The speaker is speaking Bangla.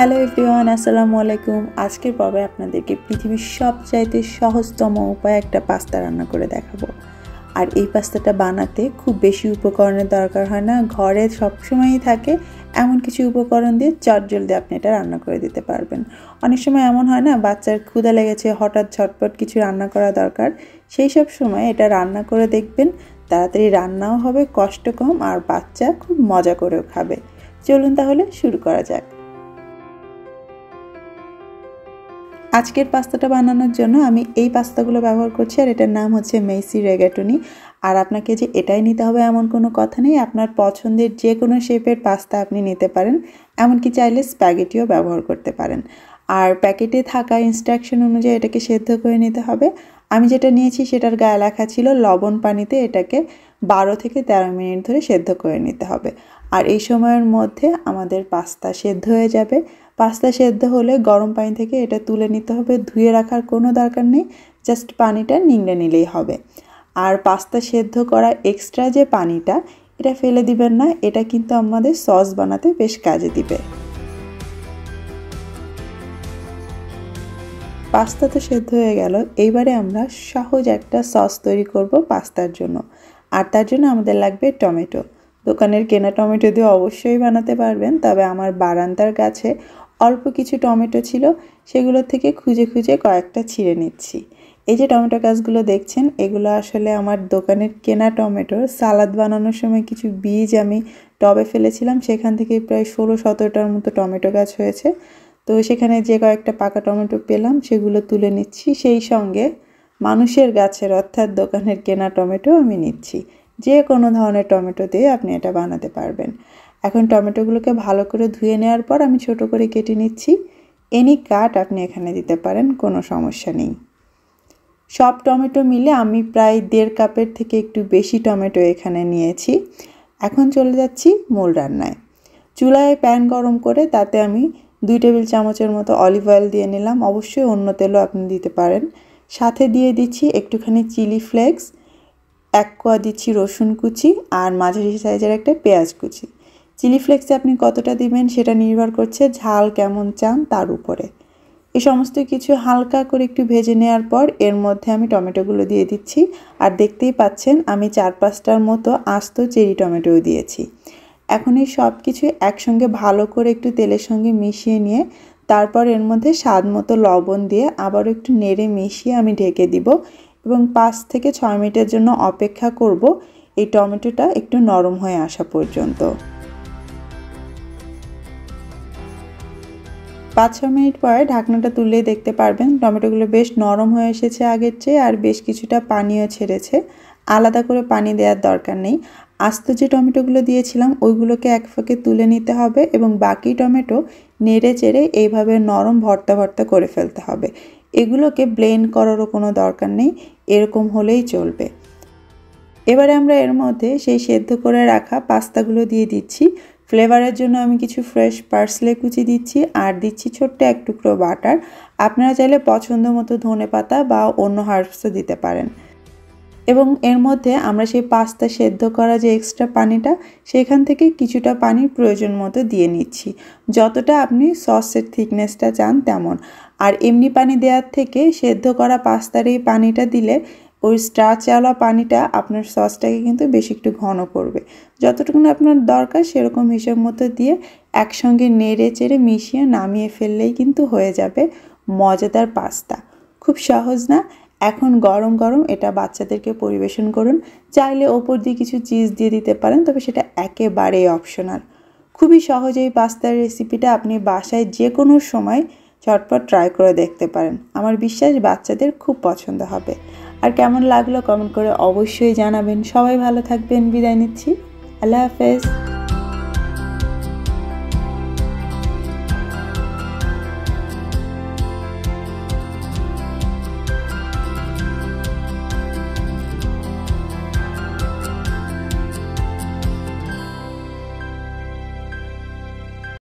হ্যালো এভরিওয়ান, আসসালামু আলাইকুম। আজকের পর্বে আপনাদেরকে পৃথিবীর সবচাইতে সহজতম উপায়ে একটা পাস্তা রান্না করে দেখাবো। আর এই পাস্তাটা বানাতে খুব বেশি উপকরণের দরকার হয় না, ঘরে সবসময়ই থাকে এমন কিছু উপকরণ দিয়ে চটজলদি আপনি এটা রান্না করে দিতে পারবেন। অনেক সময় এমন হয় না, বাচ্চার ক্ষুধা লেগেছে, হঠাৎ ঝটপট কিছু রান্না করা দরকার, সেই সব সময় এটা রান্না করে দেখবেন, তাড়াতাড়ি রান্নাও হবে, কষ্ট কম, আর বাচ্চা খুব মজা করেও খাবে। চলুন তাহলে শুরু করা যাক। আজকের পাস্তাটা বানানোর জন্য আমি এই পাস্তাগুলো ব্যবহার করছি, আর এটার নাম হচ্ছে মেসি রেগাটুনি। আর আপনাকে যে এটাই নিতে হবে এমন কোনো কথা নেই, আপনার পছন্দের যে কোনো শেপের পাস্তা আপনি নিতে পারেন, এমনকি চাইলে স্প্যাগেটিও ব্যবহার করতে পারেন। আর প্যাকেটে থাকা ইনস্ট্রাকশন অনুযায়ী এটাকে সেদ্ধ করে নিতে হবে। আমি যেটা নিয়েছি সেটার গায়ে লেখা ছিল লবণ পানিতে এটাকে 12 থেকে 13 মিনিট ধরে সেদ্ধ করে নিতে হবে। আর এই সময়ের মধ্যে আমাদের পাস্তা সেদ্ধ হয়ে যাবে। পাস্তা সেদ্ধ হলে গরম পানি থেকে এটা তুলে নিতে হবে, ধুয়ে রাখার কোনো দরকার নেই, জাস্ট পানিটা নিংড়ে নিলেই হবে। আর পাস্তা সেদ্ধ করা এক্সট্রা যে পানিটা, এটা ফেলে দিবেন না, এটা কিন্তু আমাদের সস বানাতে বেশ কাজে দিবে। পাস্তা তো সেদ্ধ হয়ে গেল, এইবারে আমরা সহজ একটা সস তৈরি করব পাস্তার জন্য। আর তার জন্য আমাদের লাগবে টমেটো। দোকানের কেনা টমেটো দিয়ে অবশ্যই বানাতে পারবেন, তবে আমার বারান্দার গাছে অল্প কিছু টমেটো ছিল, সেগুলোর থেকে খুঁজে খুঁজে কয়েকটা ছিঁড়ে নিচ্ছি। এই যে টমেটো গাছগুলো দেখছেন, এগুলো আসলে আমার দোকানের কেনা টমেটো। সালাদ বানানোর সময় কিছু বীজ আমি টবে ফেলেছিলাম, সেখান থেকে প্রায় 16-17টার মতো টমেটো গাছ হয়েছে। তো সেখানে যে কয়েকটা পাকা টমেটো পেলাম সেগুলো তুলে নিচ্ছি, সেই সঙ্গে মানুষের গাছের অর্থাৎ দোকানের কেনা টমেটো আমি নিচ্ছি। যে কোনো ধরনের টমেটো দিয়ে আপনি এটা বানাতে পারবেন। এখন টমেটোগুলোকে ভালো করে ধুয়ে নেওয়ার পর আমি ছোট করে কেটে নিচ্ছি। এনি কাট আপনি এখানে দিতে পারেন, কোনো সমস্যা নেই। সব টমেটো মিলে আমি প্রায় 1.5 কাপের থেকে একটু বেশি টমেটো এখানে নিয়েছি। এখন চলে যাচ্ছি মূল রান্নায়। চুলায় প্যান গরম করে তাতে আমি 2 টেবিল চামচের মতো অলিভ অয়েল দিয়ে নিলাম, অবশ্যই অন্য তেলও আপনি দিতে পারেন। সাথে দিয়ে দিচ্ছি একটুখানি চিলি ফ্লেক্স, 1 কোয়া দিচ্ছি রসুন কুচি, আর মাঝারি সাইজের একটা পেঁয়াজ কুচি। চিলি ফ্লেক্সে আপনি কতটা দিবেন সেটা নির্ভর করছে ঝাল কেমন চান তার উপরে। এই সমস্ত কিছু হালকা করে একটু ভেজে নেওয়ার পর এর মধ্যে আমি টমেটোগুলো দিয়ে দিচ্ছি। আর দেখতেই পাচ্ছেন আমি 4-5টার মতো আস্ত চেরি টমেটোও দিয়েছি। এখন এই সব কিছু একসঙ্গে ভালো করে একটু তেলের সঙ্গে মিশিয়ে নিয়ে তারপর এর মধ্যে স্বাদ মতো লবণ দিয়ে আবারও একটু নেড়ে মিশিয়ে আমি ঢেকে দিব এবং 5 থেকে 6 মিনিটের জন্য অপেক্ষা করব এই টমেটোটা একটু নরম হয়ে আসা পর্যন্ত। 5-6 মিনিট পরে ঢাকনাটা তুললেই দেখতে পারবেন টমেটোগুলো বেশ নরম হয়ে এসেছে আগের চেয়ে, আর বেশ কিছুটা পানিও ছেড়েছে। আলাদা করে পানি দেওয়ার দরকার নেই। আস্ত যে টমেটোগুলো দিয়েছিলাম ওইগুলোকে এক ফাঁকে তুলে নিতে হবে এবং বাকি টমেটো নেড়ে চেড়ে এইভাবে নরম ভর্তা ভর্তা করে ফেলতে হবে। এগুলোকে ব্লেন্ড করারও কোনো দরকার নেই, এরকম হলেই চলবে। এবারে আমরা এর মধ্যে সেই সেদ্ধ করে রাখা পাস্তাগুলো দিয়ে দিচ্ছি। ফ্লেভারের জন্য আমি কিছু ফ্রেশ পার্সলে কুচি দিচ্ছি, আর দিচ্ছি ছোট্ট 1 টুকরো বাটার। আপনারা চাইলে পছন্দ মতো ধনেপাতা বা অন্য হার্বসও দিতে পারেন। এবং এর মধ্যে আমরা সেই পাস্তা সেদ্ধ করা যে এক্সট্রা পানিটা, সেখান থেকে কিছুটা পানির প্রয়োজন মতো দিয়ে নিচ্ছি, যতটা আপনি সসের থিকনেসটা চান তেমন। আর এমনি পানি দেওয়ার থেকে সেদ্ধ করা পাস্তার এই পানিটা দিলে ওই স্টার্চওয়ালা পানিটা আপনার সসটাকে কিন্তু বেশি একটু ঘন করবে। যতটুকু আপনার দরকার সেরকম হিসেব মতো দিয়ে একসঙ্গে নেড়ে চেড়ে মিশিয়ে নামিয়ে ফেললেই কিন্তু হয়ে যাবে মজাদার পাস্তা। খুব সহজ না? এখন গরম গরম এটা বাচ্চাদেরকে পরিবেশন করুন। চাইলে ওপর দিয়ে কিছু চিজ দিয়ে দিতে পারেন, তবে সেটা একেবারেই অপশনাল। খুবই সহজ এই পাস্তার রেসিপিটা আপনি বাসায় যে কোনো সময় ঝটপট ট্রাই করে দেখতে পারেন। আমার বিশ্বাস বাচ্চাদের খুব পছন্দ হবে। আর কেমন লাগলো কমেন্ট করে অবশ্যই জানাবেন। সবাই ভালো থাকবেন, বিদায় নিচ্ছি। আল্লাহ হাফেজ।